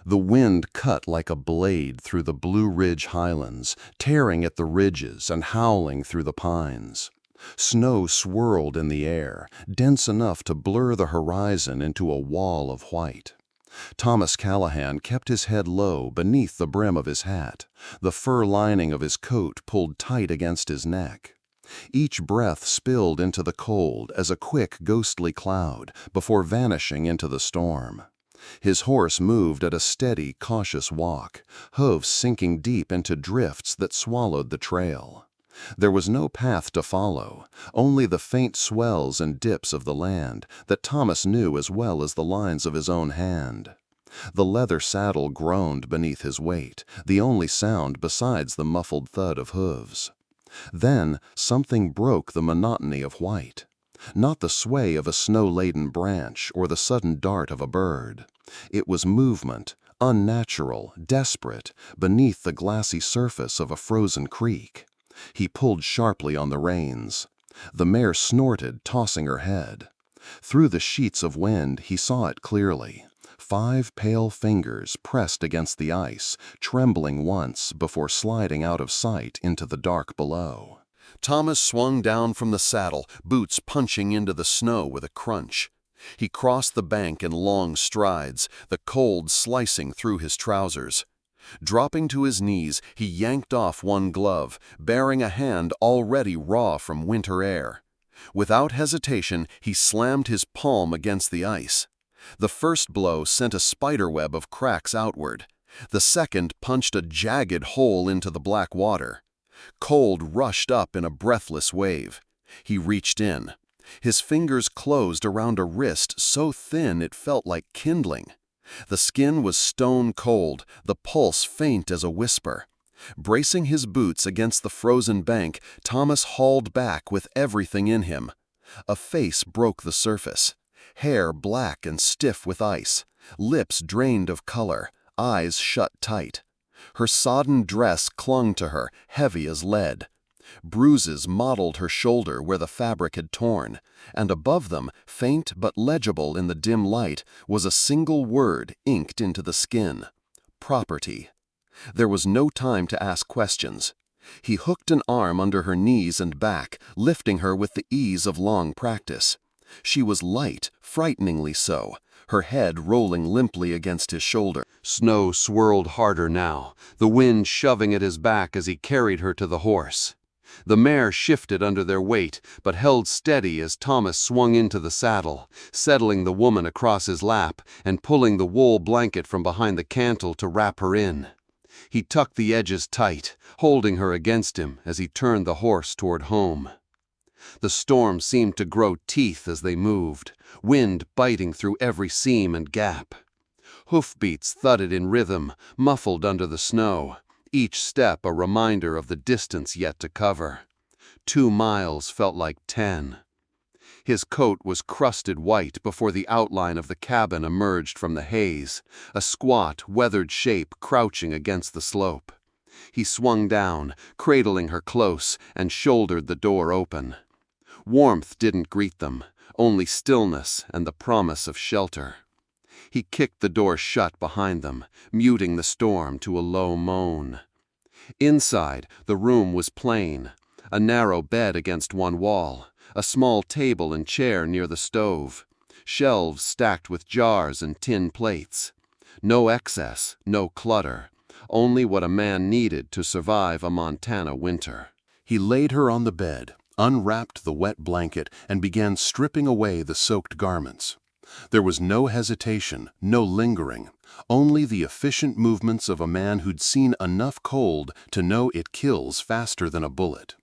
The wind cut like a blade through the Blue Ridge Highlands, tearing at the ridges and howling through the pines. Snow swirled in the air, dense enough to blur the horizon into a wall of white. Thomas Callahan kept his head low beneath the brim of his hat, the fur lining of his coat pulled tight against his neck. Each breath spilled into the cold as a quick, ghostly cloud before vanishing into the storm. His horse moved at a steady, cautious walk, hooves sinking deep into drifts that swallowed the trail. There was no path to follow, only the faint swells and dips of the land that Thomas knew as well as the lines of his own hand. The leather saddle groaned beneath his weight, the only sound besides the muffled thud of hooves. Then something broke the monotony of white. Not the sway of a snow-laden branch or the sudden dart of a bird. It was movement, unnatural, desperate, beneath the glassy surface of a frozen creek. He pulled sharply on the reins. The mare snorted, tossing her head. Through the sheets of wind he saw it clearly. 5 pale fingers pressed against the ice, trembling once before sliding out of sight into the dark below. Thomas swung down from the saddle, boots punching into the snow with a crunch. He crossed the bank in long strides, the cold slicing through his trousers. Dropping to his knees, he yanked off one glove, baring a hand already raw from winter air. Without hesitation, he slammed his palm against the ice. The first blow sent a spiderweb of cracks outward. The second punched a jagged hole into the black water. Cold rushed up in a breathless wave. He reached in. His fingers closed around a wrist so thin it felt like kindling. The skin was stone cold, the pulse faint as a whisper. Bracing his boots against the frozen bank, Thomas hauled back with everything in him. A face broke the surface. Hair black and stiff with ice, lips drained of color, eyes shut tight. Her sodden dress clung to her, heavy as lead. Bruises mottled her shoulder where the fabric had torn, and above them, faint but legible in the dim light, was a single word inked into the skin: property. There was no time to ask questions. He hooked an arm under her knees and back, lifting her with the ease of long practice. She was light, frighteningly so, her head rolling limply against his shoulder. Snow swirled harder now, the wind shoving at his back as he carried her to the horse. The mare shifted under their weight, but held steady as Thomas swung into the saddle, settling the woman across his lap and pulling the wool blanket from behind the cantle to wrap her in. He tucked the edges tight, holding her against him as he turned the horse toward home. The storm seemed to grow teeth as they moved, wind biting through every seam and gap. Hoofbeats thudded in rhythm, muffled under the snow, each step a reminder of the distance yet to cover. 2 miles felt like 10. His coat was crusted white before the outline of the cabin emerged from the haze, a squat, weathered shape crouching against the slope. He swung down, cradling her close, and shouldered the door open. Warmth didn't greet them, only stillness and the promise of shelter. He kicked the door shut behind them, muting the storm to a low moan. Inside, the room was plain: a narrow bed against one wall, a small table and chair near the stove, shelves stacked with jars and tin plates. No excess, no clutter, only what a man needed to survive a Montana winter. He laid her on the bed, unwrapped the wet blanket, and began stripping away the soaked garments. There was no hesitation, no lingering, only the efficient movements of a man who'd seen enough cold to know it kills faster than a bullet.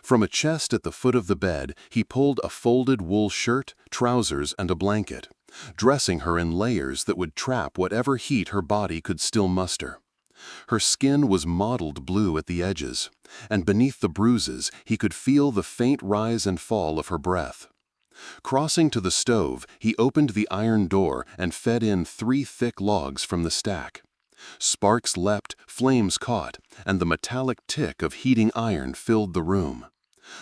From a chest at the foot of the bed, he pulled a folded wool shirt, trousers, and a blanket, dressing her in layers that would trap whatever heat her body could still muster. Her skin was mottled blue at the edges, and beneath the bruises he could feel the faint rise and fall of her breath. Crossing to the stove, he opened the iron door and fed in 3 thick logs from the stack. Sparks leapt, flames caught, and the metallic tick of heating iron filled the room.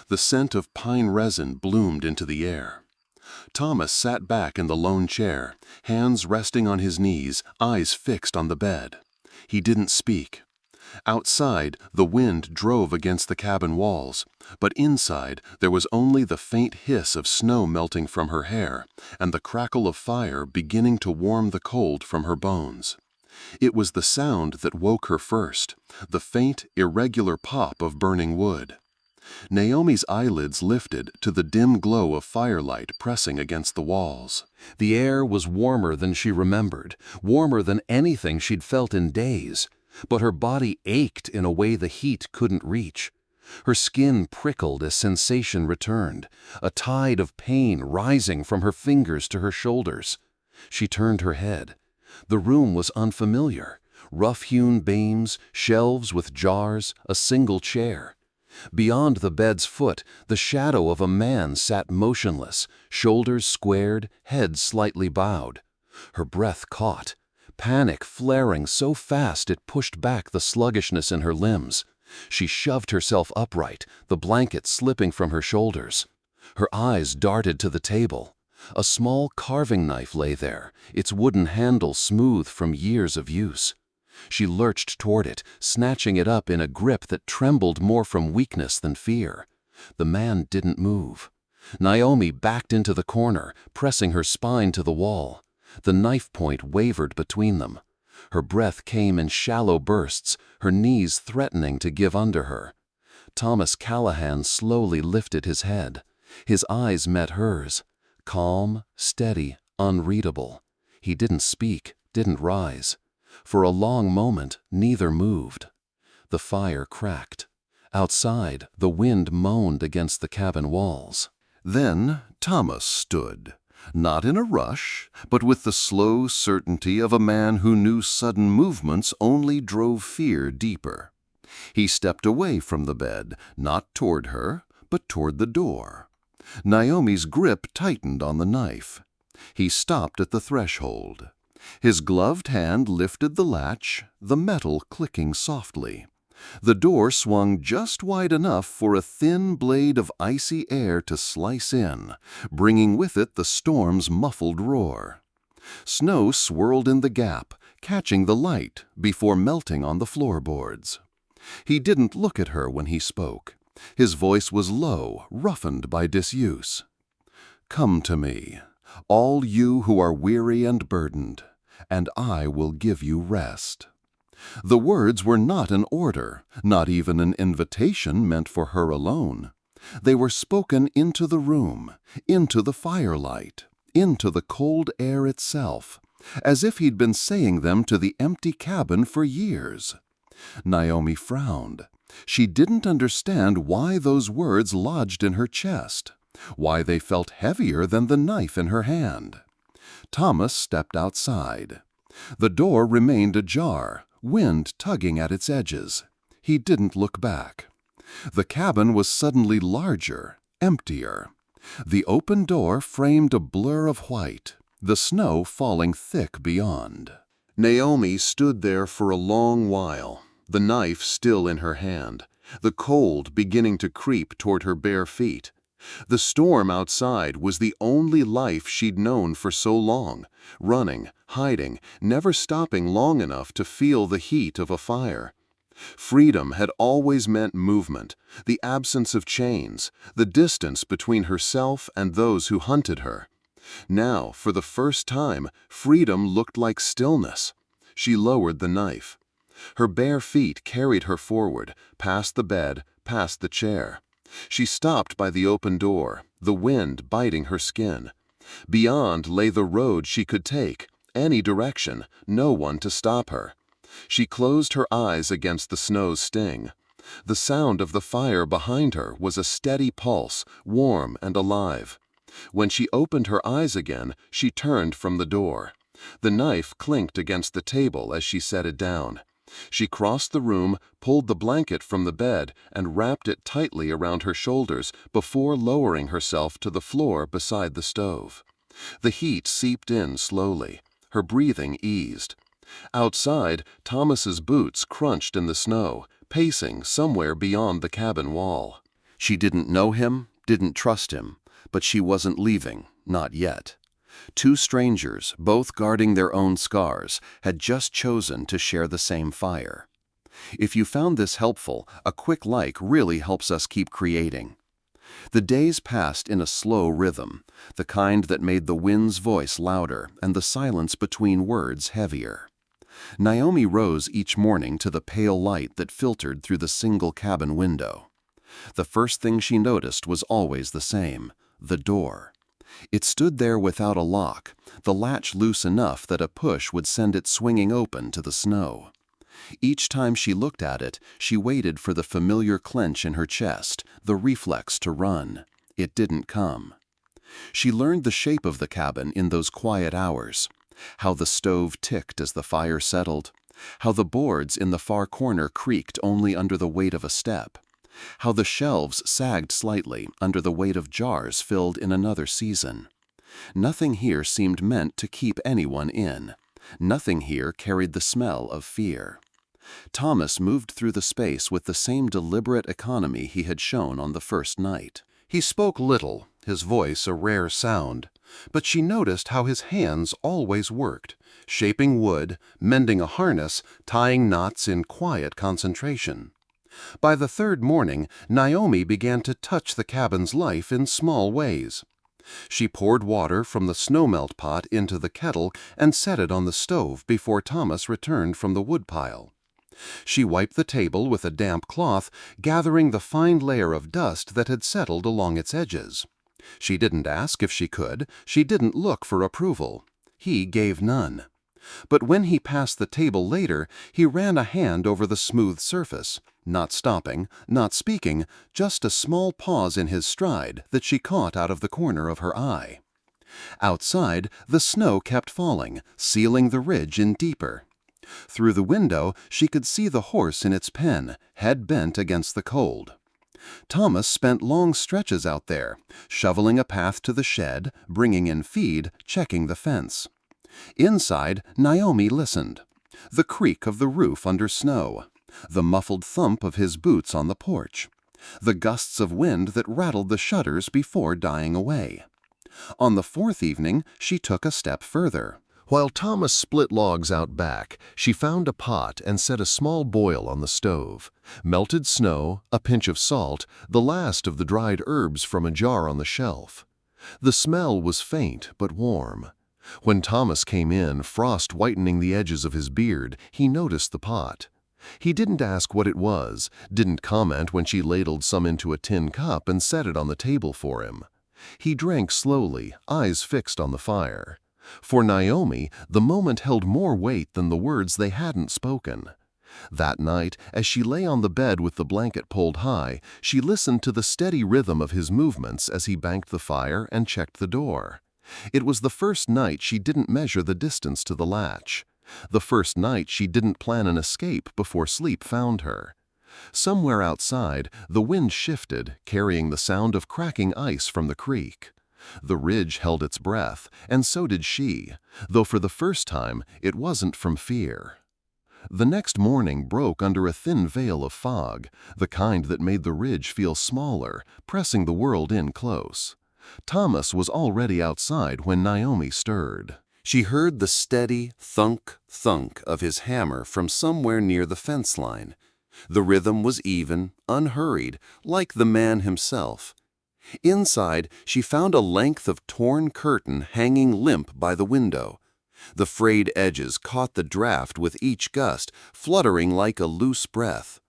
The scent of pine resin bloomed into the air. Thomas sat back in the lone chair, hands resting on his knees, eyes fixed on the bed. He didn't speak. Outside, the wind drove against the cabin walls, but inside there was only the faint hiss of snow melting from her hair and the crackle of fire beginning to warm the cold from her bones. It was the sound that woke her first, the faint, irregular pop of burning wood. Naomi's eyelids lifted to the dim glow of firelight pressing against the walls. The air was warmer than she remembered, warmer than anything she'd felt in days. But her body ached in a way the heat couldn't reach. Her skin prickled as sensation returned, a tide of pain rising from her fingers to her shoulders. She turned her head. The room was unfamiliar. Rough-hewn beams, shelves with jars, a single chair. Beyond the bed's foot, the shadow of a man sat motionless, shoulders squared, head slightly bowed. Her breath caught. Panic flaring so fast it pushed back the sluggishness in her limbs. She shoved herself upright, the blanket slipping from her shoulders. Her eyes darted to the table. A small carving knife lay there, its wooden handle smooth from years of use. She lurched toward it, snatching it up in a grip that trembled more from weakness than fear. The man didn't move. Naomi backed into the corner, pressing her spine to the wall. The knife point wavered between them. Her breath came in shallow bursts, her knees threatening to give under her. Thomas Callahan slowly lifted his head. His eyes met hers. Calm, steady, unreadable. He didn't speak, didn't rise. For a long moment, neither moved. The fire cracked. Outside, the wind moaned against the cabin walls. Then Thomas stood. Not in a rush, but with the slow certainty of a man who knew sudden movements only drove fear deeper. He stepped away from the bed, not toward her, but toward the door. Naomi's grip tightened on the knife. He stopped at the threshold. His gloved hand lifted the latch, the metal clicking softly. The door swung just wide enough for a thin blade of icy air to slice in, bringing with it the storm's muffled roar. Snow swirled in the gap, catching the light before melting on the floorboards. He didn't look at her when he spoke. His voice was low, roughened by disuse. "Come to me, all you who are weary and burdened, and I will give you rest." The words were not an order, not even an invitation meant for her alone. They were spoken into the room, into the firelight, into the cold air itself, as if he'd been saying them to the empty cabin for years. Naomi frowned. She didn't understand why those words lodged in her chest, why they felt heavier than the knife in her hand. Thomas stepped outside. The door remained ajar, wind tugging at its edges. He didn't look back. The cabin was suddenly larger, emptier. The open door framed a blur of white, the snow falling thick beyond. Naomi stood there for a long while, the knife still in her hand, the cold beginning to creep toward her bare feet. The storm outside was the only life she'd known for so long, running, hiding, never stopping long enough to feel the heat of a fire. Freedom had always meant movement, the absence of chains, the distance between herself and those who hunted her. Now, for the first time, freedom looked like stillness. She lowered the knife. Her bare feet carried her forward, past the bed, past the chair. She stopped by the open door, the wind biting her skin. Beyond lay the road she could take, any direction, no one to stop her. She closed her eyes against the snow's sting. The sound of the fire behind her was a steady pulse, warm and alive. When she opened her eyes again, she turned from the door. The knife clinked against the table as she set it down. She crossed the room, pulled the blanket from the bed, and wrapped it tightly around her shoulders before lowering herself to the floor beside the stove. The heat seeped in slowly. Her breathing eased. Outside, Thomas's boots crunched in the snow, pacing somewhere beyond the cabin wall. She didn't know him, didn't trust him, But she wasn't leaving, not yet. Two strangers, both guarding their own scars, had just chosen to share the same fire. If you found this helpful, a quick like really helps us keep creating. The days passed in a slow rhythm, the kind that made the wind's voice louder and the silence between words heavier. Naomi rose each morning to the pale light that filtered through the single cabin window. The first thing she noticed was always the same: the door. It stood there without a lock, the latch loose enough that a push would send it swinging open to the snow. Each time she looked at it, she waited for the familiar clench in her chest, the reflex to run. It didn't come. She learned the shape of the cabin in those quiet hours: how the stove ticked as the fire settled, how the boards in the far corner creaked only under the weight of a step, how the shelves sagged slightly under the weight of jars filled in another season. Nothing here seemed meant to keep anyone in. Nothing here carried the smell of fear. Thomas moved through the space with the same deliberate economy he had shown on the first night. He spoke little, his voice a rare sound, but she noticed how his hands always worked, shaping wood, mending a harness, tying knots in quiet concentration. By the third morning, Naomi began to touch the cabin's life in small ways. She poured water from the snowmelt pot into the kettle and set it on the stove before Thomas returned from the woodpile. She wiped the table with a damp cloth, gathering the fine layer of dust that had settled along its edges. She didn't ask if she could, she didn't look for approval. He gave none. But when he passed the table later, he ran a hand over the smooth surface, not stopping, not speaking, just a small pause in his stride that she caught out of the corner of her eye. Outside, the snow kept falling, sealing the ridge in deeper. Through the window, she could see the horse in its pen, head bent against the cold. Thomas spent long stretches out there, shoveling a path to the shed, bringing in feed, checking the fence. Inside, Naomi listened. The creak of the roof under snow, the muffled thump of his boots on the porch, the gusts of wind that rattled the shutters before dying away. On the fourth evening, she took a step further. While Thomas split logs out back, she found a pot and set a small boil on the stove. Melted snow, a pinch of salt, the last of the dried herbs from a jar on the shelf. The smell was faint but warm. When Thomas came in, frost whitening the edges of his beard, he noticed the pot. He didn't ask what it was, didn't comment when she ladled some into a tin cup and set it on the table for him. He drank slowly, eyes fixed on the fire. For Naomi, the moment held more weight than the words they hadn't spoken. That night, as she lay on the bed with the blanket pulled high, she listened to the steady rhythm of his movements as he banked the fire and checked the door. It was the first night she didn't measure the distance to the latch. The first night she didn't plan an escape before sleep found her. Somewhere outside, the wind shifted, carrying the sound of cracking ice from the creek. The ridge held its breath, and so did she, though for the first time it wasn't from fear. The next morning broke under a thin veil of fog, the kind that made the ridge feel smaller, pressing the world in close. Thomas was already outside when Naomi stirred. She heard the steady thunk, thunk of his hammer from somewhere near the fence line. The rhythm was even, unhurried, like the man himself. Inside, she found a length of torn curtain hanging limp by the window. The frayed edges caught the draft with each gust, fluttering like a loose breath.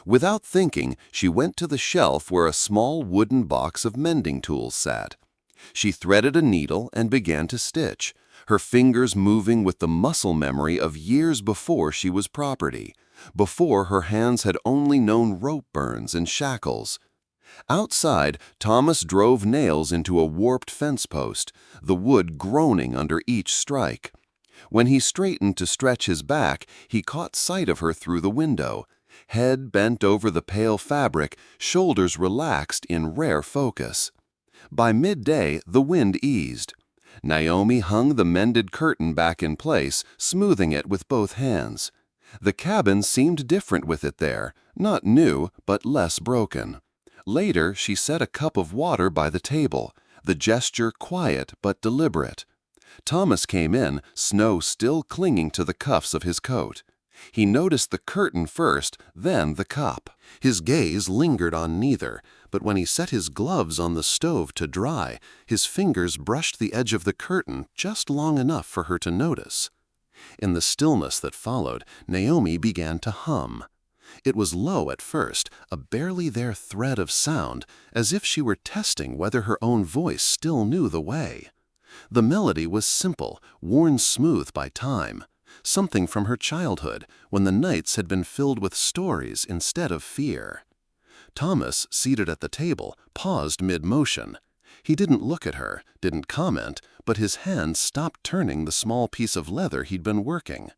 Without thinking, she went to the shelf where a small wooden box of mending tools sat. She threaded a needle and began to stitch, her fingers moving with the muscle memory of years before she was property, before her hands had only known rope burns and shackles. Outside, Thomas drove nails into a warped fence post, the wood groaning under each strike. When he straightened to stretch his back, he caught sight of her through the window. Head bent over the pale fabric, shoulders relaxed in rare focus. By midday, the wind eased. Naomi hung the mended curtain back in place, smoothing it with both hands. The cabin seemed different with it there, not new, but less broken. Later, she set a cup of water by the table. the gesture quiet but deliberate. Thomas came in, snow still clinging to the cuffs of his coat. He noticed the curtain first, then the cup. His gaze lingered on neither, but when he set his gloves on the stove to dry, his fingers brushed the edge of the curtain just long enough for her to notice. In the stillness that followed, Naomi began to hum. It was low at first, a barely there thread of sound, as if she were testing whether her own voice still knew the way. The melody was simple, worn smooth by time, something from her childhood, when the nights had been filled with stories instead of fear. Thomas, seated at the table, paused mid-motion. He didn't look at her, didn't comment, but his hand stopped turning the small piece of leather he'd been working.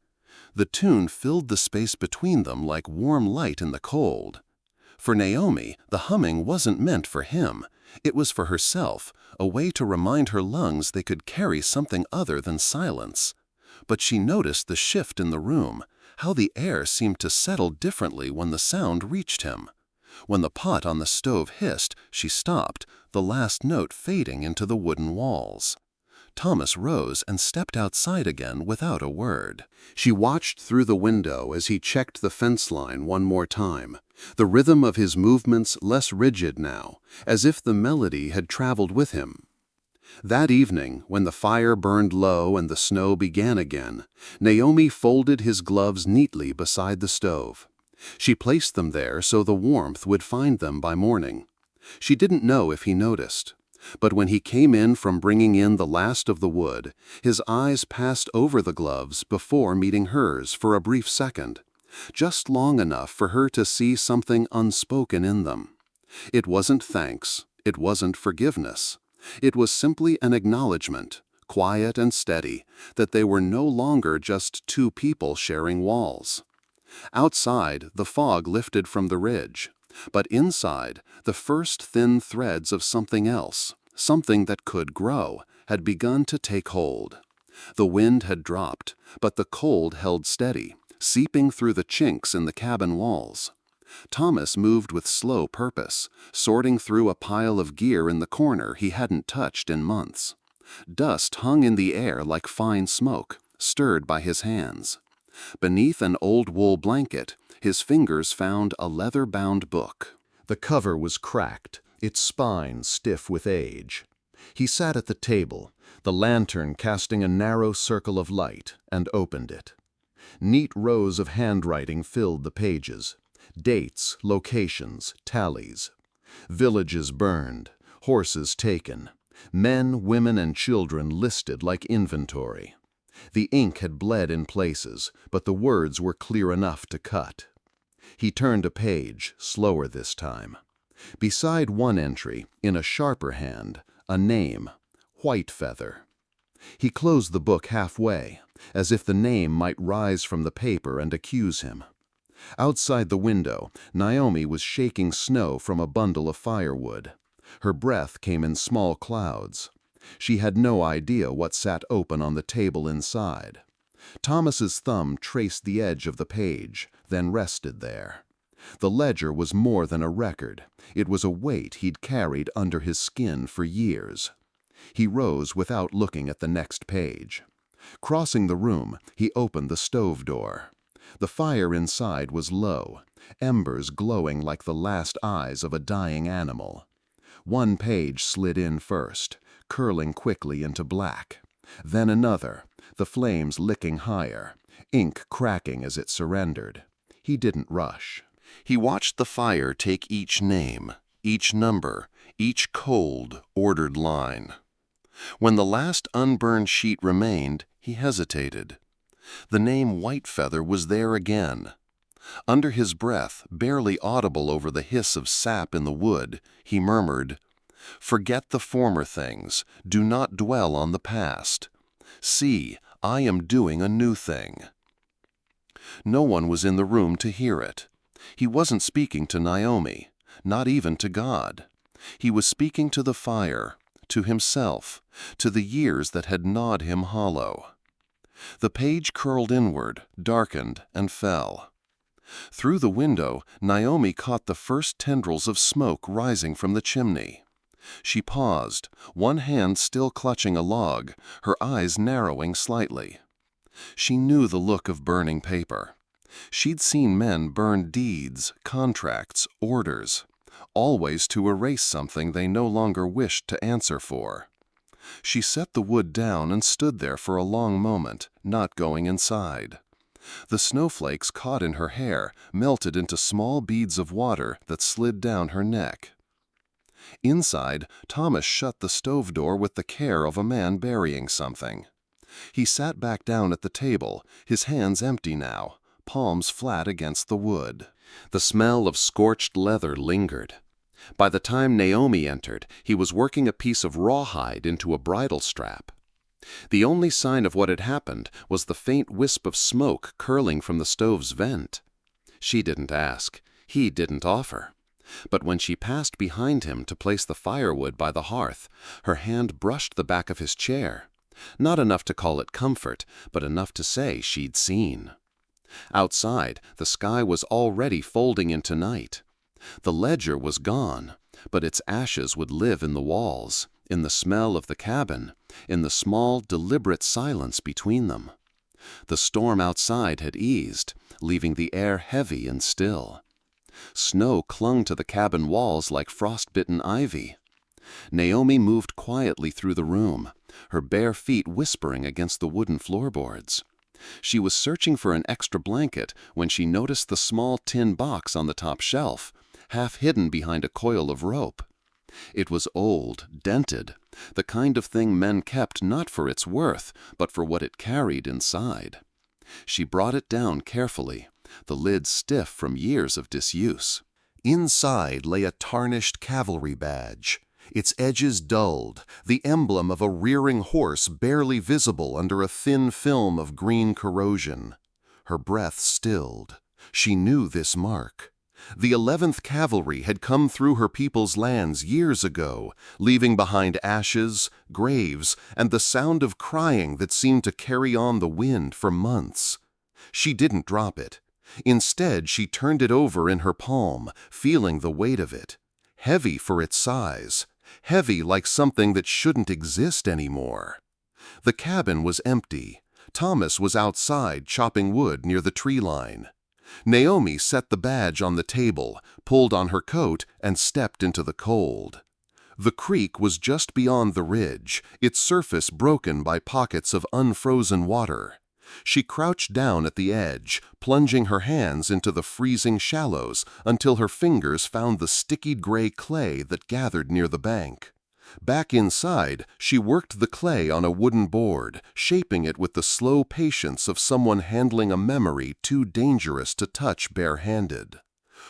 The tune filled the space between them like warm light in the cold. For Naomi, the humming wasn't meant for him. It was for herself, a way to remind her lungs they could carry something other than silence. But she noticed the shift in the room, how the air seemed to settle differently when the sound reached him. When the pot on the stove hissed, she stopped, the last note fading into the wooden walls. Thomas rose and stepped outside again without a word. She watched through the window as he checked the fence line one more time, the rhythm of his movements less rigid now, as if the melody had traveled with him. That evening, when the fire burned low and the snow began again, Naomi folded his gloves neatly beside the stove. She placed them there so the warmth would find them by morning. She didn't know if he noticed. But when he came in from bringing in the last of the wood, his eyes passed over the gloves before meeting hers for a brief second, just long enough for her to see something unspoken in them. It wasn't thanks, it wasn't forgiveness. It was simply an acknowledgement, quiet and steady, that they were no longer just two people sharing walls. Outside, the fog lifted from the ridge, but inside, the first thin threads of something else, something that could grow, had begun to take hold. The wind had dropped, but the cold held steady, seeping through the chinks in the cabin walls. Thomas moved with slow purpose, sorting through a pile of gear in the corner he hadn't touched in months. Dust hung in the air like fine smoke, stirred by his hands. Beneath an old wool blanket, his fingers found a leather-bound book. The cover was cracked, its spine stiff with age. He sat at the table, the lantern casting a narrow circle of light, and opened it. Neat rows of handwriting filled the pages. Dates, locations, tallies. Villages burned, horses taken. Men, women, and children listed like inventory. The ink had bled in places, but the words were clear enough to cut. He turned a page, slower this time. Beside one entry, in a sharper hand, a name, Whitefeather. He closed the book halfway, as if the name might rise from the paper and accuse him. Outside the window, Naomi was shaking snow from a bundle of firewood. Her breath came in small clouds. She had no idea what sat open on the table inside. Thomas's thumb traced the edge of the page, then rested there. The ledger was more than a record. It was a weight he'd carried under his skin for years. He rose without looking at the next page. Crossing the room, he opened the stove door. The fire inside was low, embers glowing like the last eyes of a dying animal. One page slid in first, curling quickly into black. Then another, the flames licking higher, ink cracking as it surrendered. He didn't rush. He watched the fire take each name, each number, each cold, ordered line. When the last unburned sheet remained, he hesitated. The name Whitefeather was there again. Under his breath, barely audible over the hiss of sap in the wood, he murmured, "Forget the former things. Do not dwell on the past. See, I am doing a new thing." No one was in the room to hear it. He wasn't speaking to Naomi, not even to God. He was speaking to the fire, to himself, to the years that had gnawed him hollow. The page curled inward, darkened, and fell. Through the window, Naomi caught the first tendrils of smoke rising from the chimney. She paused, one hand still clutching a log, her eyes narrowing slightly. She knew the look of burning paper. She'd seen men burn deeds, contracts, orders, always to erase something they no longer wished to answer for. She set the wood down and stood there for a long moment, not going inside. The snowflakes caught in her hair, melted into small beads of water that slid down her neck. Inside, Thomas shut the stove door with the care of a man burying something. He sat back down at the table, his hands empty now, palms flat against the wood. The smell of scorched leather lingered. By the time Naomi entered, he was working a piece of rawhide into a bridle strap. The only sign of what had happened was the faint wisp of smoke curling from the stove's vent. She didn't ask. He didn't offer. But when she passed behind him to place the firewood by the hearth, her hand brushed the back of his chair. Not enough to call it comfort, but enough to say she'd seen. Outside, the sky was already folding into night. The ledger was gone, but its ashes would live in the walls, in the smell of the cabin, in the small, deliberate silence between them. The storm outside had eased, leaving the air heavy and still. Snow clung to the cabin walls like frost-bitten ivy. Naomi moved quietly through the room, her bare feet whispering against the wooden floorboards. She was searching for an extra blanket when she noticed the small tin box on the top shelf, half hidden behind a coil of rope. It was old, dented, the kind of thing men kept not for its worth, but for what it carried inside. She brought it down carefully, the lid stiff from years of disuse. Inside lay a tarnished cavalry badge, its edges dulled, the emblem of a rearing horse barely visible under a thin film of green corrosion. Her breath stilled. She knew this mark. The 11th Cavalry had come through her people's lands years ago, leaving behind ashes, graves, and the sound of crying that seemed to carry on the wind for months. She didn't drop it. Instead, she turned it over in her palm, feeling the weight of it. Heavy for its size. Heavy like something that shouldn't exist anymore. The cabin was empty. Thomas was outside chopping wood near the tree line. Naomi set the badge on the table, pulled on her coat, and stepped into the cold. The creek was just beyond the ridge, its surface broken by pockets of unfrozen water. She crouched down at the edge, plunging her hands into the freezing shallows until her fingers found the sticky gray clay that gathered near the bank. Back inside, she worked the clay on a wooden board, shaping it with the slow patience of someone handling a memory too dangerous to touch bare-handed.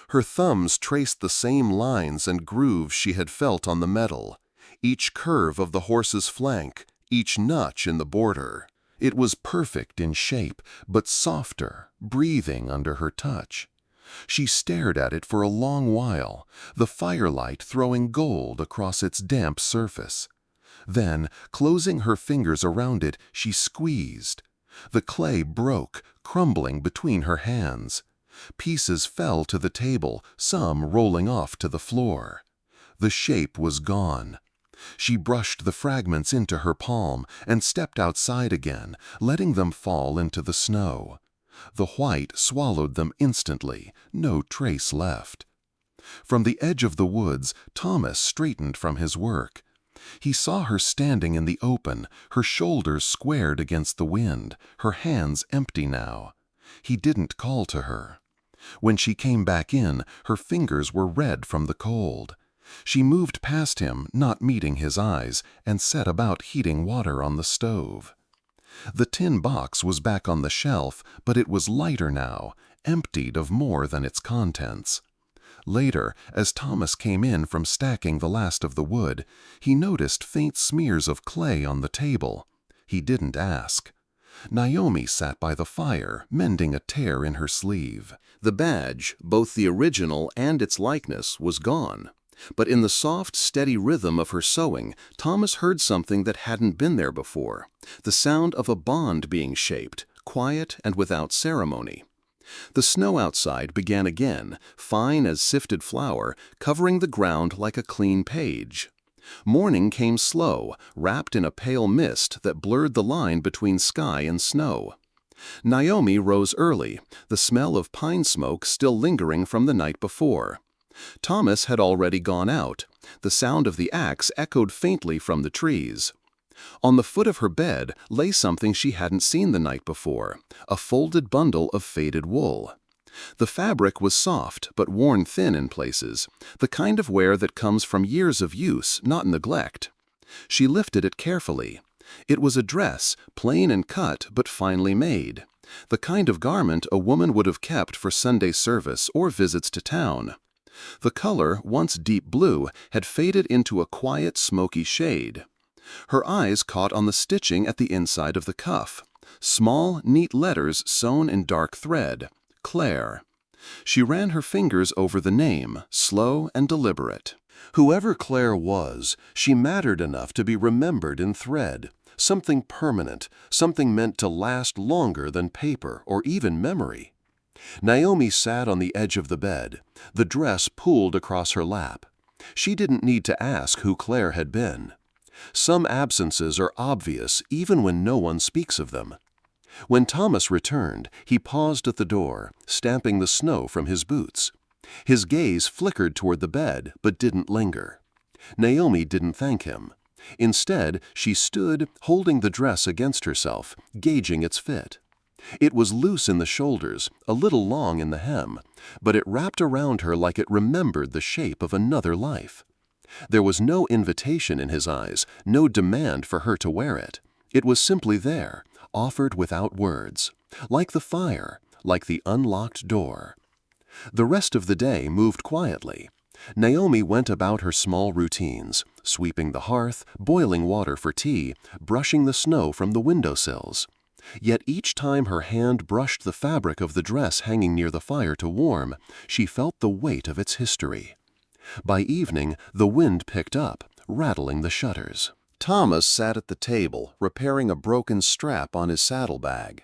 Her thumbs traced the same lines and grooves she had felt on the metal, each curve of the horse's flank, each notch in the border. It was perfect in shape, but softer, breathing under her touch. She stared at it for a long while, the firelight throwing gold across its damp surface. Then, closing her fingers around it, she squeezed. The clay broke, crumbling between her hands. Pieces fell to the table, some rolling off to the floor. The shape was gone. She brushed the fragments into her palm and stepped outside again, letting them fall into the snow. The white swallowed them instantly, no trace left. From the edge of the woods, Thomas straightened from his work. He saw her standing in the open, her shoulders squared against the wind, her hands empty now. He didn't call to her. When she came back in, her fingers were red from the cold. She moved past him, not meeting his eyes, and set about heating water on the stove. The tin box was back on the shelf, but it was lighter now, emptied of more than its contents. Later, as Thomas came in from stacking the last of the wood, he noticed faint smears of clay on the table. He didn't ask. Naomi sat by the fire, mending a tear in her sleeve. The badge, both the original and its likeness, was gone. But in the soft, steady rhythm of her sewing, Thomas heard something that hadn't been there before, the sound of a bond being shaped, quiet and without ceremony. The snow outside began again, fine as sifted flour, covering the ground like a clean page. Morning came slow, wrapped in a pale mist that blurred the line between sky and snow. Naomi rose early, the smell of pine smoke still lingering from the night before. Thomas had already gone out. The sound of the axe echoed faintly from the trees. On the foot of her bed lay something she hadn't seen the night before, a folded bundle of faded wool. The fabric was soft but worn thin in places, the kind of wear that comes from years of use, not neglect. She lifted it carefully. It was a dress, plain and cut but finely made, the kind of garment a woman would have kept for Sunday service or visits to town. The color, once deep blue, had faded into a quiet, smoky shade. Her eyes caught on the stitching at the inside of the cuff. Small, neat letters sewn in dark thread. Claire. She ran her fingers over the name, slow and deliberate. Whoever Claire was, she mattered enough to be remembered in thread. Something permanent, something meant to last longer than paper or even memory. Naomi sat on the edge of the bed, the dress pulled across her lap. She didn't need to ask who Claire had been. Some absences are obvious even when no one speaks of them. When Thomas returned, he paused at the door, stamping the snow from his boots. His gaze flickered toward the bed, but didn't linger. Naomi didn't thank him. Instead, she stood, holding the dress against herself, gauging its fit. It was loose in the shoulders, a little long in the hem, but it wrapped around her like it remembered the shape of another life. There was no invitation in his eyes, no demand for her to wear it. It was simply there, offered without words, like the fire, like the unlocked door. The rest of the day moved quietly. Naomi went about her small routines, sweeping the hearth, boiling water for tea, brushing the snow from the windowsills. Yet each time her hand brushed the fabric of the dress hanging near the fire to warm, she felt the weight of its history. By evening, the wind picked up, rattling the shutters. Thomas sat at the table, repairing a broken strap on his saddlebag.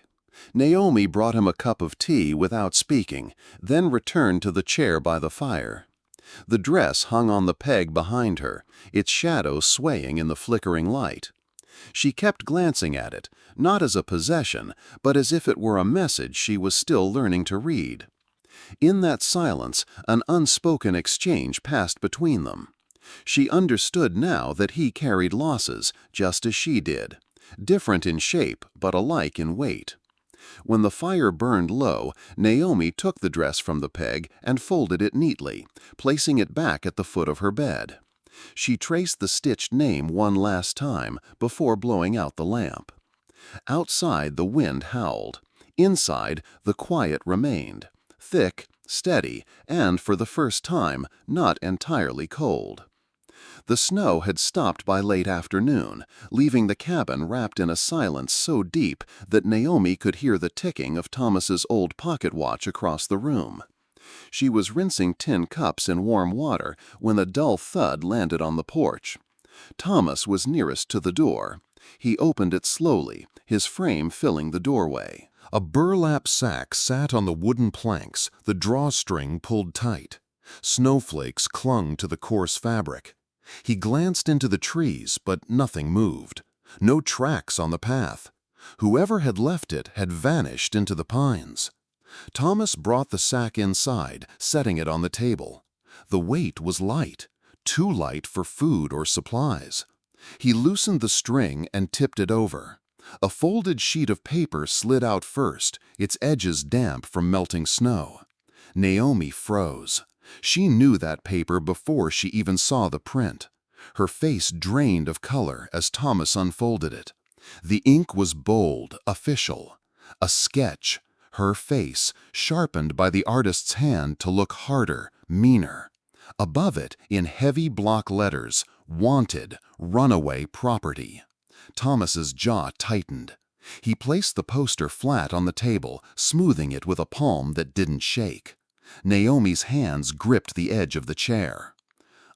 Naomi brought him a cup of tea without speaking, then returned to the chair by the fire. The dress hung on the peg behind her, its shadow swaying in the flickering light. She kept glancing at it, not as a possession, but as if it were a message she was still learning to read. In that silence, an unspoken exchange passed between them. She understood now that he carried losses, just as she did, different in shape but alike in weight. When the fire burned low, Naomi took the dress from the peg and folded it neatly, placing it back at the foot of her bed. She traced the stitched name one last time before blowing out the lamp. Outside, the wind howled. Inside, the quiet remained, thick, steady, and for the first time, not entirely cold. The snow had stopped by late afternoon, leaving the cabin wrapped in a silence so deep that Naomi could hear the ticking of Thomas's old pocket watch across the room. She was rinsing tin cups in warm water when a dull thud landed on the porch. Thomas was nearest to the door. He opened it slowly, his frame filling the doorway. A burlap sack sat on the wooden planks, the drawstring pulled tight. Snowflakes clung to the coarse fabric. He glanced into the trees, but nothing moved. No tracks on the path. Whoever had left it had vanished into the pines. Thomas brought the sack inside, setting it on the table. The weight was light, too light for food or supplies. He loosened the string and tipped it over. A folded sheet of paper slid out first, its edges damp from melting snow. Naomi froze. She knew that paper before she even saw the print. Her face drained of color as Thomas unfolded it. The ink was bold, official. A sketch, her face, sharpened by the artist's hand to look harder, meaner. Above it, in heavy block letters, "Wanted, runaway property." Thomas's jaw tightened. He placed the poster flat on the table, smoothing it with a palm that didn't shake. Naomi's hands gripped the edge of the chair.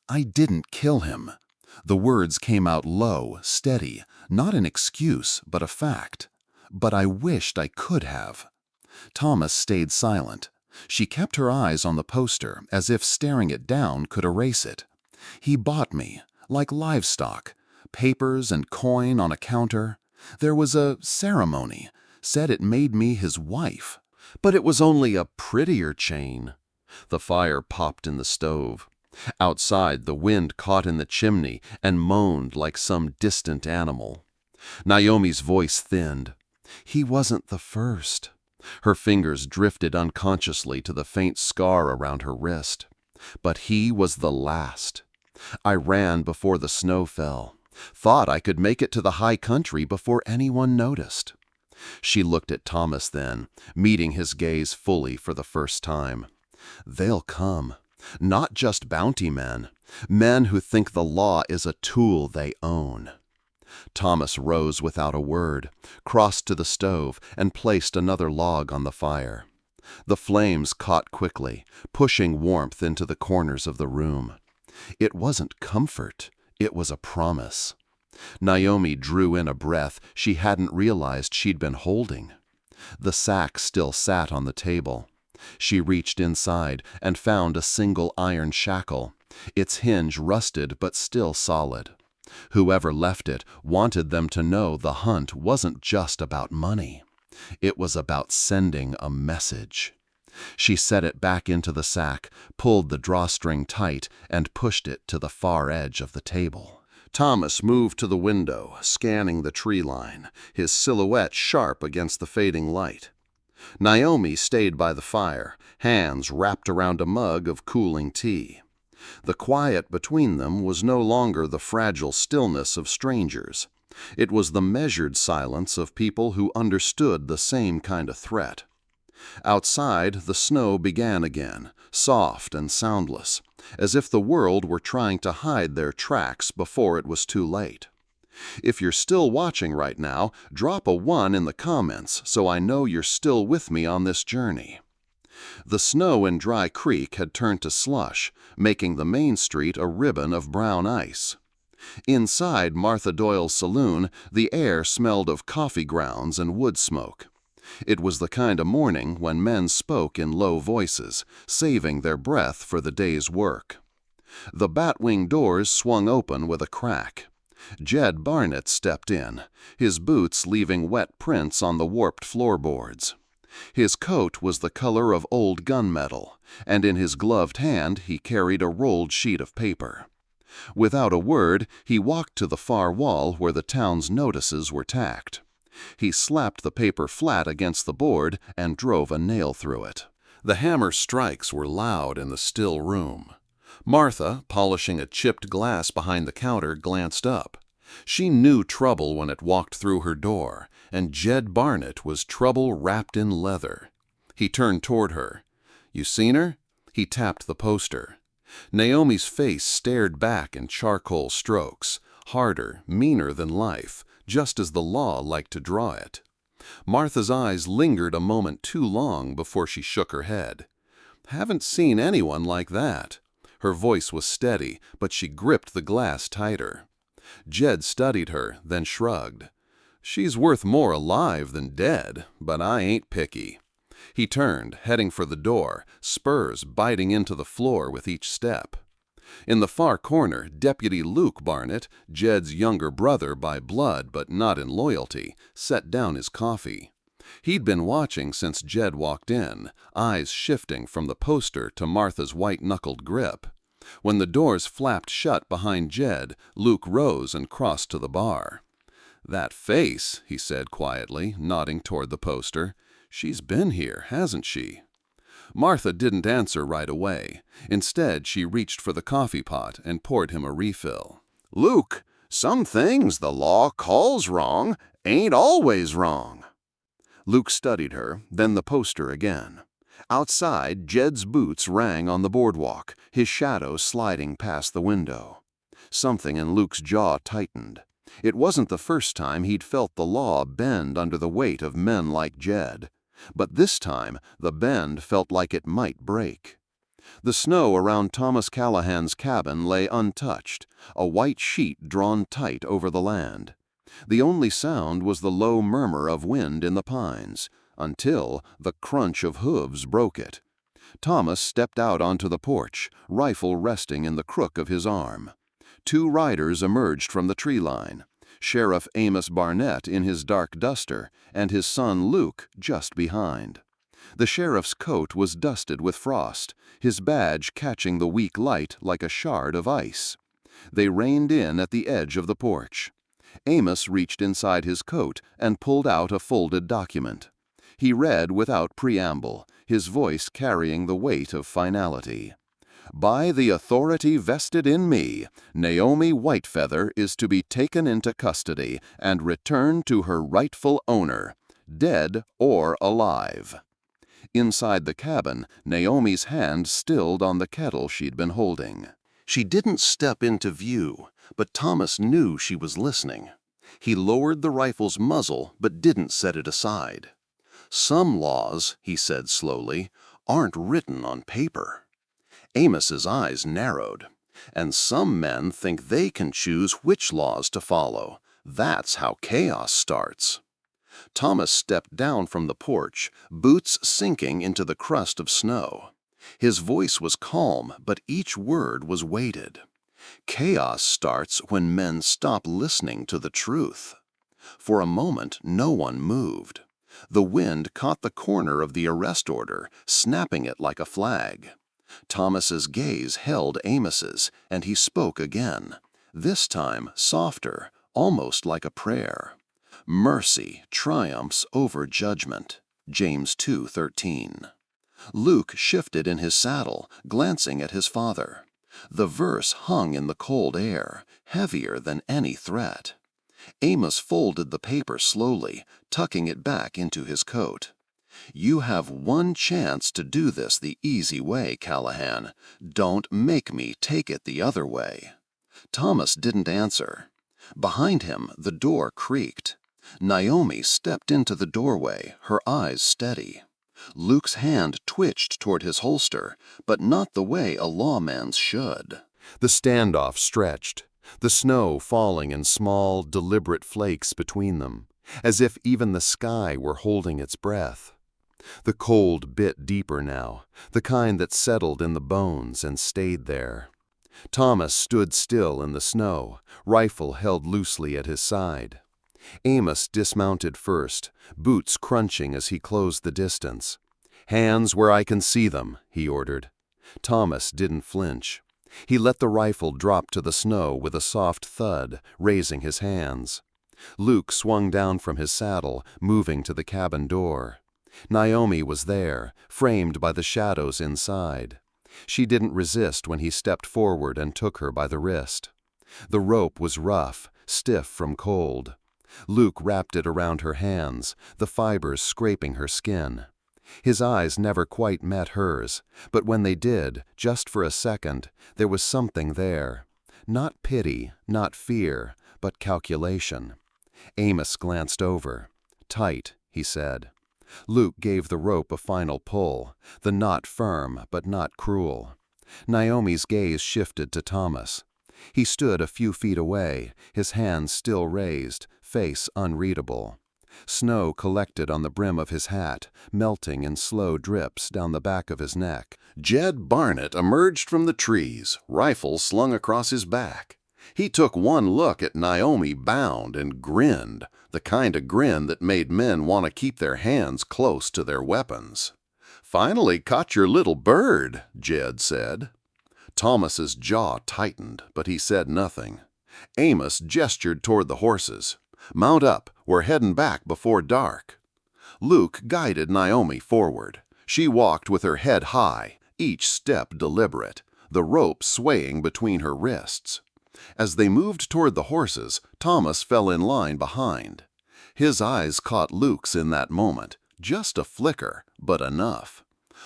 "I didn't kill him." The words came out low, steady, not an excuse, but a fact. "But I wished I could have." Thomas stayed silent. She kept her eyes on the poster, as if staring it down could erase it. "He bought me. like livestock, papers and coin on a counter. There was a ceremony, said it made me his wife. But it was only a prettier chain. The fire popped in the stove. Outside, the wind caught in the chimney and moaned like some distant animal. Naomi's voice thinned. He wasn't the first. Her fingers drifted unconsciously to the faint scar around her wrist. But he was the last. I ran before the snow fell. Thought I could make it to the high country before anyone noticed. She looked at Thomas then, meeting his gaze fully for the first time. They'll come. Not just bounty men. Men who think the law is a tool they own. Thomas rose without a word, crossed to the stove, and placed another log on the fire. The flames caught quickly, pushing warmth into the corners of the room. It wasn't comfort, it was a promise. Naomi drew in a breath she hadn't realized she'd been holding. The sack still sat on the table. She reached inside and found a single iron shackle, its hinge rusted but still solid. Whoever left it wanted them to know the hunt wasn't just about money. It was about sending a message. She set it back into the sack, pulled the drawstring tight, and pushed it to the far edge of the table. Thomas moved to the window, scanning the tree line, his silhouette sharp against the fading light. Naomi stayed by the fire, hands wrapped around a mug of cooling tea. The quiet between them was no longer the fragile stillness of strangers. It was the measured silence of people who understood the same kind of threat. Outside, the snow began again, soft and soundless, as if the world were trying to hide their tracks before it was too late. If you're still watching right now, drop a 1 in the comments so I know you're still with me on this journey. The snow in Dry Creek had turned to slush, making the main street a ribbon of brown ice. Inside Martha Doyle's saloon, the air smelled of coffee grounds and wood smoke. It was the kind of morning when men spoke in low voices, saving their breath for the day's work. The batwing doors swung open with a crack. Jed Barnett stepped in, his boots leaving wet prints on the warped floorboards. His coat was the color of old gunmetal, and in his gloved hand he carried a rolled sheet of paper. Without a word, he walked to the far wall where the town's notices were tacked. He slapped the paper flat against the board and drove a nail through it. The hammer strikes were loud in the still room. Martha, polishing a chipped glass behind the counter, glanced up. She knew trouble when it walked through her door, and Jed Barnett was trouble wrapped in leather. He turned toward her. "You seen her?" He tapped the poster. Naomi's face stared back in charcoal strokes, harder, meaner than life, just as the law liked to draw it. Martha's eyes lingered a moment too long before she shook her head. "Haven't seen anyone like that." Her voice was steady, but she gripped the glass tighter. Jed studied her, then shrugged. "She's worth more alive than dead, but I ain't picky." He turned, heading for the door, spurs biting into the floor with each step. In the far corner, Deputy Luke Barnett, Jed's younger brother by blood but not in loyalty, set down his coffee. He'd been watching since Jed walked in, eyes shifting from the poster to Martha's white-knuckled grip. When the doors flapped shut behind Jed, Luke rose and crossed to the bar. "That face," he said quietly, nodding toward the poster. "She's been here, hasn't she?" Martha didn't answer right away. Instead, she reached for the coffee pot and poured him a refill. "Luke, some things the law calls wrong ain't always wrong." Luke studied her, then the poster again. Outside, Jed's boots rang on the boardwalk, his shadow sliding past the window. Something in Luke's jaw tightened. It wasn't the first time he'd felt the law bend under the weight of men like Jed. But this time, the bend felt like it might break. The snow around Thomas Callahan's cabin lay untouched, a white sheet drawn tight over the land. The only sound was the low murmur of wind in the pines, until the crunch of hooves broke it. Thomas stepped out onto the porch, rifle resting in the crook of his arm. Two riders emerged from the tree line. Sheriff Amos Barnett in his dark duster, and his son Luke just behind. The sheriff's coat was dusted with frost, his badge catching the weak light like a shard of ice. They reined in at the edge of the porch. Amos reached inside his coat and pulled out a folded document. He read without preamble, his voice carrying the weight of finality. By the authority vested in me, Naomi Whitefeather is to be taken into custody and returned to her rightful owner, dead or alive. Inside the cabin, Naomi's hand stilled on the kettle she'd been holding. She didn't step into view, but Thomas knew she was listening. He lowered the rifle's muzzle but didn't set it aside. Some laws, he said slowly, aren't written on paper. Amos's eyes narrowed. And some men think they can choose which laws to follow. That's how chaos starts. Thomas stepped down from the porch, boots sinking into the crust of snow. His voice was calm, but each word was weighted. Chaos starts when men stop listening to the truth. For a moment, no one moved. The wind caught the corner of the arrest order, snapping it like a flag. Thomas's gaze held Amos's, and he spoke again, this time softer, almost like a prayer. Mercy triumphs over judgment. James 2:13. Luke shifted in his saddle, glancing at his father. The verse hung in the cold air, heavier than any threat. Amos folded the paper slowly, tucking it back into his coat. You have one chance to do this the easy way, Callahan. Don't make me take it the other way. Thomas didn't answer. Behind him, the door creaked. Naomi stepped into the doorway, her eyes steady. Luke's hand twitched toward his holster, but not the way a lawman's should. The standoff stretched, the snow falling in small, deliberate flakes between them, as if even the sky were holding its breath. The cold bit deeper now, the kind that settled in the bones and stayed there. Thomas stood still in the snow, rifle held loosely at his side. Amos dismounted first, boots crunching as he closed the distance. "Hands where I can see them," he ordered. Thomas didn't flinch. He let the rifle drop to the snow with a soft thud, raising his hands. Luke swung down from his saddle, moving to the cabin door. Naomi was there, framed by the shadows inside. She didn't resist when he stepped forward and took her by the wrist. The rope was rough, stiff from cold. Luke wrapped it around her hands, the fibers scraping her skin. His eyes never quite met hers, but when they did, just for a second, there was something there. Not pity, not fear, but calculation. Amos glanced over. "Tight," he said. Luke gave the rope a final pull, the knot firm but not cruel. Naomi's gaze shifted to Thomas. He stood a few feet away, his hands still raised, face unreadable. Snow collected on the brim of his hat, melting in slow drips down the back of his neck. Jed Barnett emerged from the trees, rifle slung across his back. He took one look at Naomi bound and grinned, the kind of grin that made men want to keep their hands close to their weapons. "Finally caught your little bird," Jed said. Thomas's jaw tightened, but he said nothing. Amos gestured toward the horses. "Mount up, we're heading back before dark." Luke guided Naomi forward. She walked with her head high, each step deliberate, the rope swaying between her wrists. As they moved toward the horses, Thomas fell in line behind. His eyes caught Luke's in that moment, just a flicker, but enough.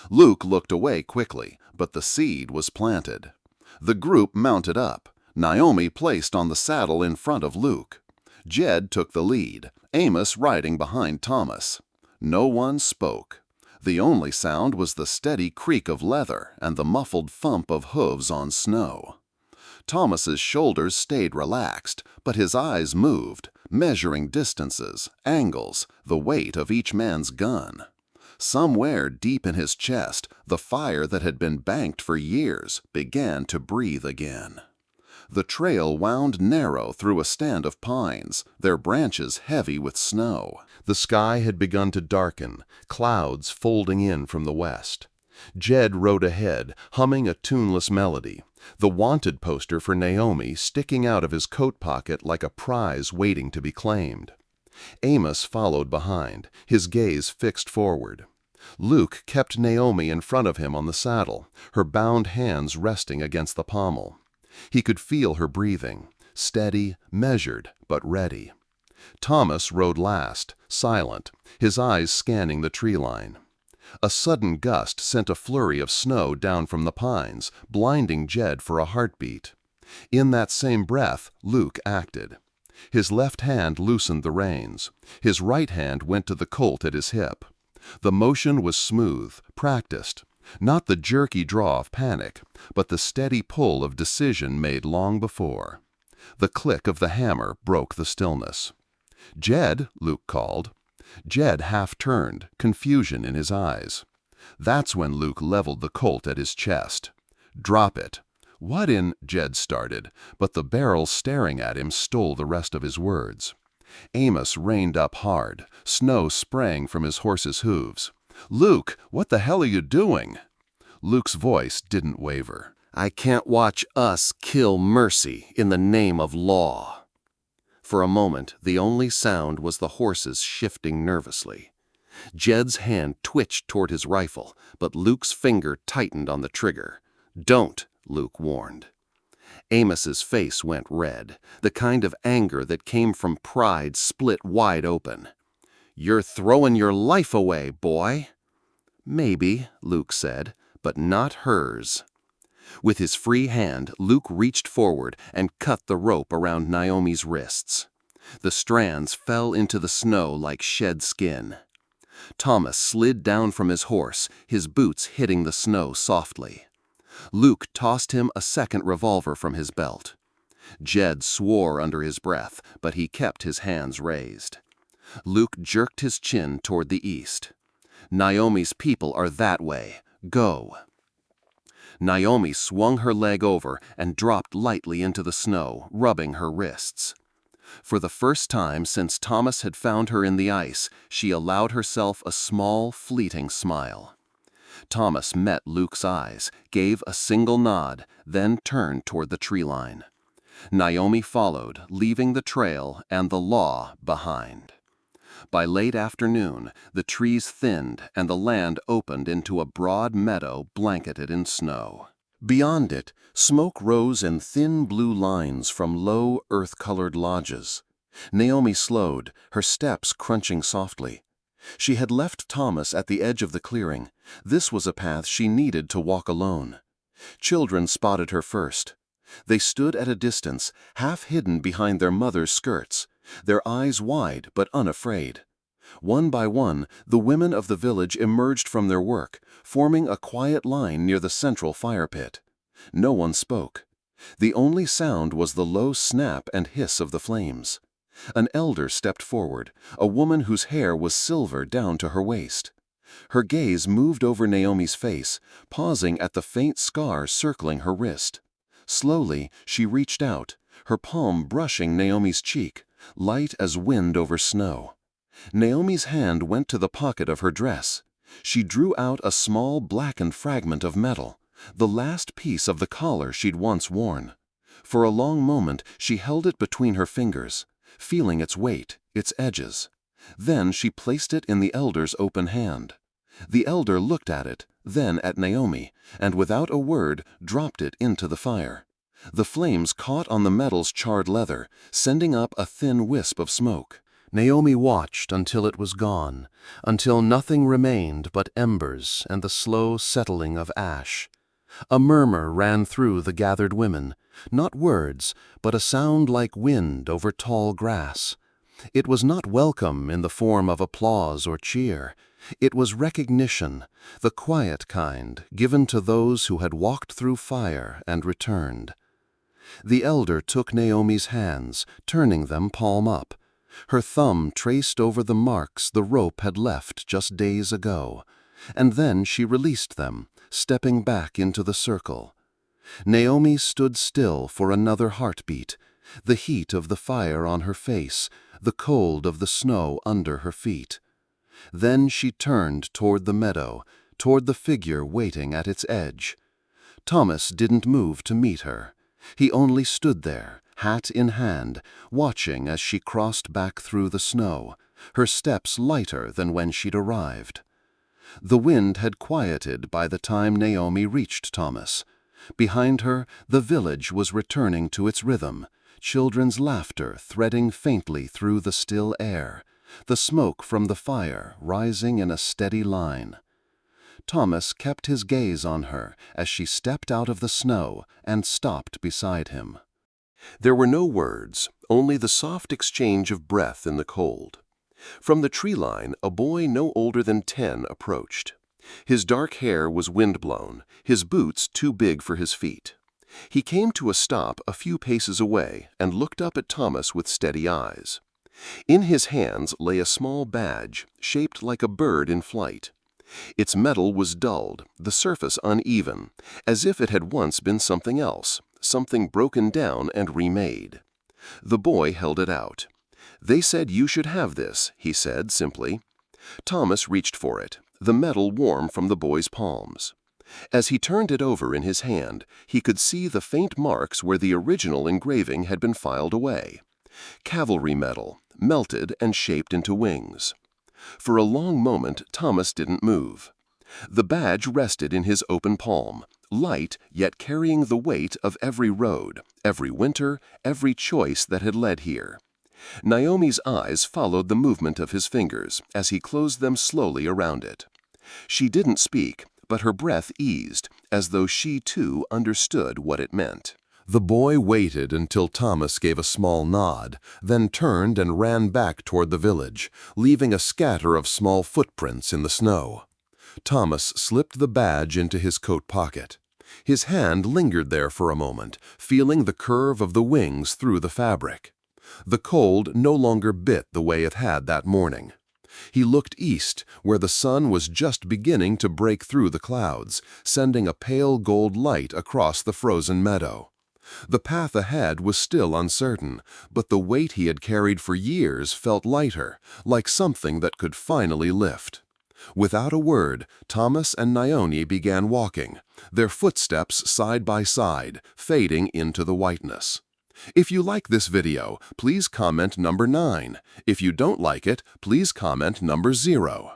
Luke looked away quickly, but the seed was planted. The group mounted up, Naomi placed on the saddle in front of Luke. Jed took the lead, Amos riding behind Thomas. No one spoke. The only sound was the steady creak of leather and the muffled thump of hooves on snow. Thomas's shoulders stayed relaxed, but his eyes moved, measuring distances, angles, the weight of each man's gun. Somewhere deep in his chest, the fire that had been banked for years began to breathe again. The trail wound narrow through a stand of pines, their branches heavy with snow. The sky had begun to darken, clouds folding in from the west. Jed rode ahead, humming a tuneless melody, the wanted poster for Naomi sticking out of his coat pocket like a prize waiting to be claimed. Amos followed behind, his gaze fixed forward. Luke kept Naomi in front of him on the saddle, her bound hands resting against the pommel. He could feel her breathing, steady, measured, but ready. Thomas rode last, silent, his eyes scanning the tree line. A sudden gust sent a flurry of snow down from the pines, blinding Jed for a heartbeat. In that same breath, Luke acted. His left hand loosened the reins. His right hand went to the colt at his hip. The motion was smooth, practiced. Not the jerky draw of panic, but the steady pull of decision made long before. The click of the hammer broke the stillness. "Jed," Luke called. Jed half turned, confusion in his eyes. That's when Luke leveled the colt at his chest. "Drop it." "What in—" Jed started, but the barrel staring at him stole the rest of his words. Amos reined up hard, snow spraying from his horse's hooves. "Luke, what the hell are you doing?" Luke's voice didn't waver. "I can't watch us kill Mercy in the name of law." For a moment, the only sound was the horses shifting nervously. Jed's hand twitched toward his rifle, but Luke's finger tightened on the trigger. "Don't," Luke warned. Amos's face went red, the kind of anger that came from pride split wide open. "You're throwing your life away, boy." "Maybe," Luke said, "but not hers." With his free hand, Luke reached forward and cut the rope around Naomi's wrists. The strands fell into the snow like shed skin. Thomas slid down from his horse, his boots hitting the snow softly. Luke tossed him a second revolver from his belt. Jed swore under his breath, but he kept his hands raised. Luke jerked his chin toward the east. "Naomi's people are that way. Go." Naomi swung her leg over and dropped lightly into the snow, rubbing her wrists. For the first time since Thomas had found her in the ice, she allowed herself a small, fleeting smile. Thomas met Luke's eyes, gave a single nod, then turned toward the tree line. Naomi followed, leaving the trail and the law behind. By late afternoon, the trees thinned and the land opened into a broad meadow blanketed in snow. Beyond it, smoke rose in thin blue lines from low, earth-colored lodges. Naomi slowed, her steps crunching softly. She had left Thomas at the edge of the clearing. This was a path she needed to walk alone. Children spotted her first. They stood at a distance, half hidden behind their mother's skirts, their eyes wide but unafraid. One by one, the women of the village emerged from their work, forming a quiet line near the central fire pit. No one spoke. The only sound was the low snap and hiss of the flames. An elder stepped forward, a woman whose hair was silver down to her waist. Her gaze moved over Naomi's face, pausing at the faint scar circling her wrist. Slowly, she reached out, her palm brushing Naomi's cheek, light as wind over snow. Naomi's hand went to the pocket of her dress. She drew out a small blackened fragment of metal, the last piece of the collar she'd once worn. For a long moment, she held it between her fingers, feeling its weight, its edges. Then she placed it in the elder's open hand. The elder looked at it, then at Naomi, and without a word dropped it into the fire. The flames caught on the metal's charred leather, sending up a thin wisp of smoke. Naomi watched until it was gone, until nothing remained but embers and the slow settling of ash. A murmur ran through the gathered women, not words, but a sound like wind over tall grass. It was not welcome in the form of applause or cheer. It was recognition, the quiet kind given to those who had walked through fire and returned. The elder took Naomi's hands, turning them palm up. Her thumb traced over the marks the rope had left just days ago, and then she released them, stepping back into the circle. Naomi stood still for another heartbeat, the heat of the fire on her face, the cold of the snow under her feet. Then she turned toward the meadow, toward the figure waiting at its edge. Thomas didn't move to meet her. He only stood there, hat in hand, watching as she crossed back through the snow, her steps lighter than when she'd arrived. The wind had quieted by the time Naomi reached Thomas. Behind her, the village was returning to its rhythm, children's laughter threading faintly through the still air, the smoke from the fire rising in a steady line. Thomas kept his gaze on her as she stepped out of the snow and stopped beside him. There were no words, only the soft exchange of breath in the cold. From the tree line, a boy no older than 10 approached. His dark hair was windblown, his boots too big for his feet. He came to a stop a few paces away and looked up at Thomas with steady eyes. In his hands lay a small badge, shaped like a bird in flight. Its metal was dulled, the surface uneven, as if it had once been something else, something broken down and remade. The boy held it out. "They said you should have this," he said simply. Thomas reached for it, the metal warm from the boy's palms. As he turned it over in his hand, he could see the faint marks where the original engraving had been filed away. Cavalry metal, melted and shaped into wings. For a long moment, Thomas didn't move. The badge rested in his open palm, light yet carrying the weight of every road, every winter, every choice that had led here. Naomi's eyes followed the movement of his fingers as he closed them slowly around it. She didn't speak, but her breath eased, as though she too understood what it meant. The boy waited until Thomas gave a small nod, then turned and ran back toward the village, leaving a scatter of small footprints in the snow. Thomas slipped the badge into his coat pocket. His hand lingered there for a moment, feeling the curve of the wings through the fabric. The cold no longer bit the way it had that morning. He looked east, where the sun was just beginning to break through the clouds, sending a pale gold light across the frozen meadow. The path ahead was still uncertain, but the weight he had carried for years felt lighter, like something that could finally lift. Without a word, Thomas and Naomi began walking, their footsteps side by side, fading into the whiteness. If you like this video, please comment number 9. If you don't like it, please comment number 0.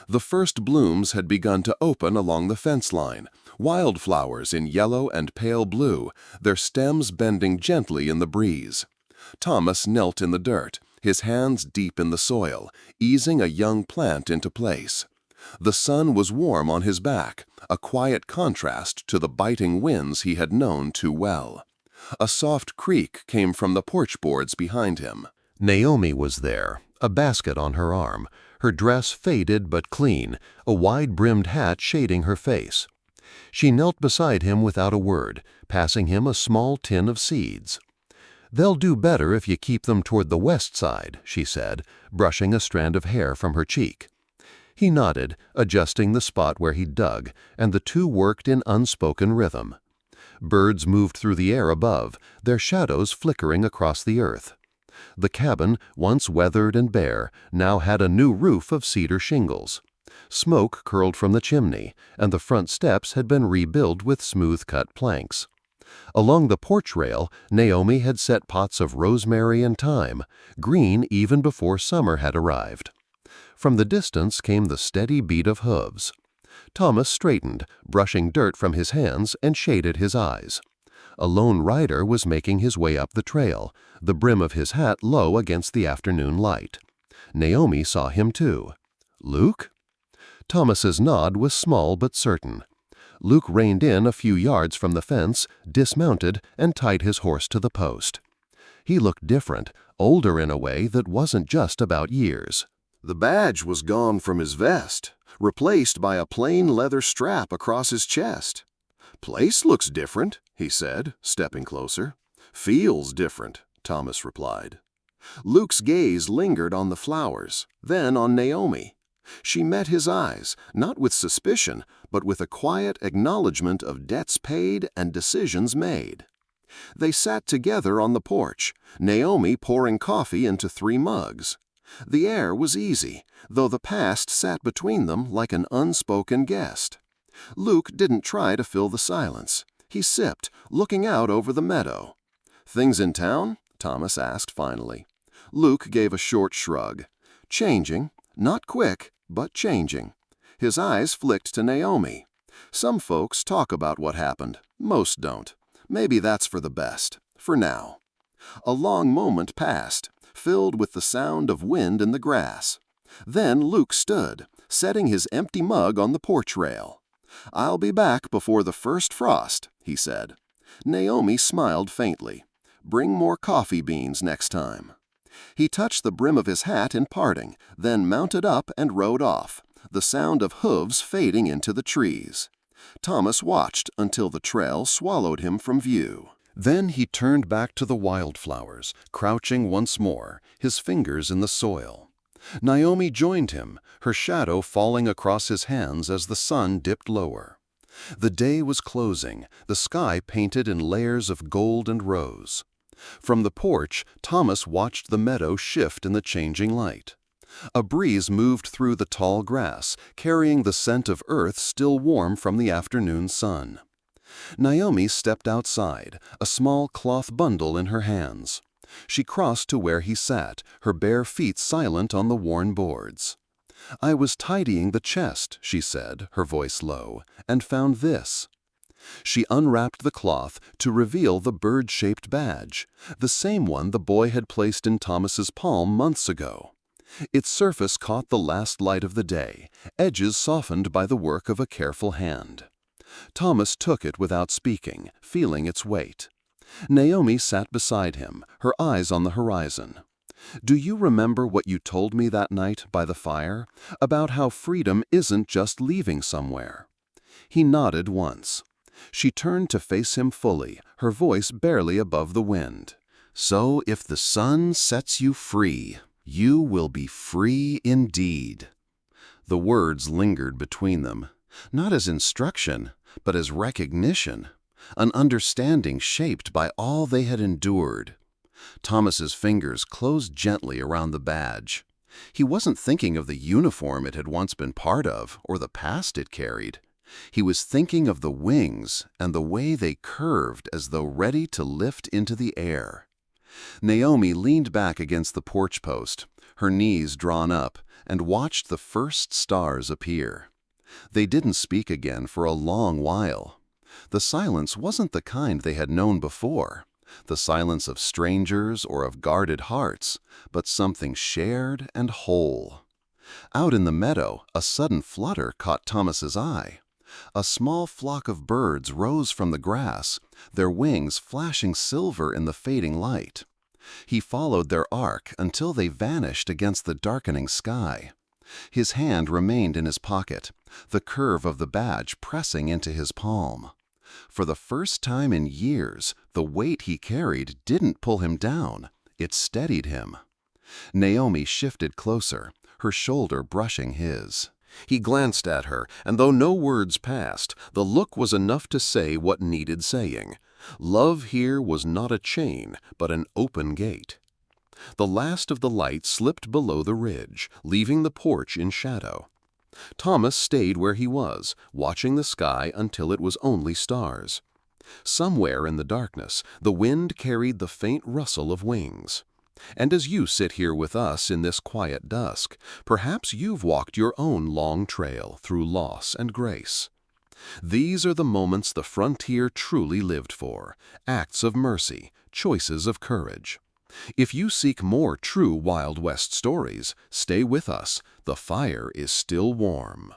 The first blooms had begun to open along the fence line, wildflowers in yellow and pale blue, their stems bending gently in the breeze. Thomas knelt in the dirt, his hands deep in the soil, easing a young plant into place. The sun was warm on his back, a quiet contrast to the biting winds he had known too well. A soft creak came from the porch boards behind him. Naomi was there, a basket on her arm, her dress faded but clean, a wide-brimmed hat shading her face. She knelt beside him without a word, passing him a small tin of seeds. "They'll do better if you keep them toward the west side," she said, brushing a strand of hair from her cheek. He nodded, adjusting the spot where he'd dug, and the two worked in unspoken rhythm. Birds moved through the air above, their shadows flickering across the earth. The cabin, once weathered and bare, now had a new roof of cedar shingles. Smoke curled from the chimney, and the front steps had been rebuilt with smooth-cut planks. Along the porch rail, Naomi had set pots of rosemary and thyme, green even before summer had arrived. From the distance came the steady beat of hooves. Thomas straightened, brushing dirt from his hands, and shaded his eyes. A lone rider was making his way up the trail, the brim of his hat low against the afternoon light. Naomi saw him too. "Luke?" Thomas's nod was small but certain. Luke reined in a few yards from the fence, dismounted, and tied his horse to the post. He looked different, older in a way that wasn't just about years. The badge was gone from his vest, replaced by a plain leather strap across his chest. "Place looks different," he said, stepping closer. "Feels different," Thomas replied. Luke's gaze lingered on the flowers, then on Naomi. She met his eyes, not with suspicion, but with a quiet acknowledgment of debts paid and decisions made. They sat together on the porch, Naomi pouring coffee into 3 mugs. The air was easy, though the past sat between them like an unspoken guest. Luke didn't try to fill the silence. He sipped, looking out over the meadow. "Things in town?" Thomas asked finally. Luke gave a short shrug. "Changing. Not quick, but changing." His eyes flicked to Naomi. "Some folks talk about what happened. Most don't. Maybe that's for the best. For now." A long moment passed, filled with the sound of wind in the grass. Then Luke stood, setting his empty mug on the porch rail. "I'll be back before the first frost," he said. Naomi smiled faintly. "Bring more coffee beans next time." He touched the brim of his hat in parting, then mounted up and rode off, the sound of hooves fading into the trees. Thomas watched until the trail swallowed him from view. Then he turned back to the wildflowers, crouching once more, his fingers in the soil. Naomi joined him, her shadow falling across his hands as the sun dipped lower. The day was closing, the sky painted in layers of gold and rose. From the porch, Thomas watched the meadow shift in the changing light. A breeze moved through the tall grass, carrying the scent of earth still warm from the afternoon sun. Naomi stepped outside, a small cloth bundle in her hands. She crossed to where he sat, her bare feet silent on the worn boards. "I was tidying the chest," she said, her voice low, "and found this." She unwrapped the cloth to reveal the bird-shaped badge, the same one the boy had placed in Thomas's palm months ago. Its surface caught the last light of the day, edges softened by the work of a careful hand. Thomas took it without speaking, feeling its weight. Naomi sat beside him, her eyes on the horizon. "Do you remember what you told me that night by the fire, about how freedom isn't just leaving somewhere?" He nodded once. She turned to face him fully, her voice barely above the wind. "So if the sun sets you free, you will be free indeed." The words lingered between them, not as instruction, but as recognition, an understanding shaped by all they had endured. Thomas's fingers closed gently around the badge. He wasn't thinking of the uniform it had once been part of, or the past it carried. He was thinking of the wings and the way they curved as though ready to lift into the air. Naomi leaned back against the porch post, her knees drawn up, and watched the first stars appear. They didn't speak again for a long while. The silence wasn't the kind they had known before, the silence of strangers or of guarded hearts, but something shared and whole. Out in the meadow, a sudden flutter caught Thomas's eye. A small flock of birds rose from the grass, their wings flashing silver in the fading light. He followed their arc until they vanished against the darkening sky. His hand remained in his pocket, the curve of the badge pressing into his palm. For the first time in years, the weight he carried didn't pull him down, it steadied him. Naomi shifted closer, her shoulder brushing his. He glanced at her, and though no words passed, the look was enough to say what needed saying. Love here was not a chain, but an open gate. The last of the light slipped below the ridge, leaving the porch in shadow. Thomas stayed where he was, watching the sky until it was only stars. Somewhere in the darkness, the wind carried the faint rustle of wings. And as you sit here with us in this quiet dusk, perhaps you've walked your own long trail through loss and grace. These are the moments the frontier truly lived for, acts of mercy, choices of courage. If you seek more true Wild West stories, stay with us. The fire is still warm.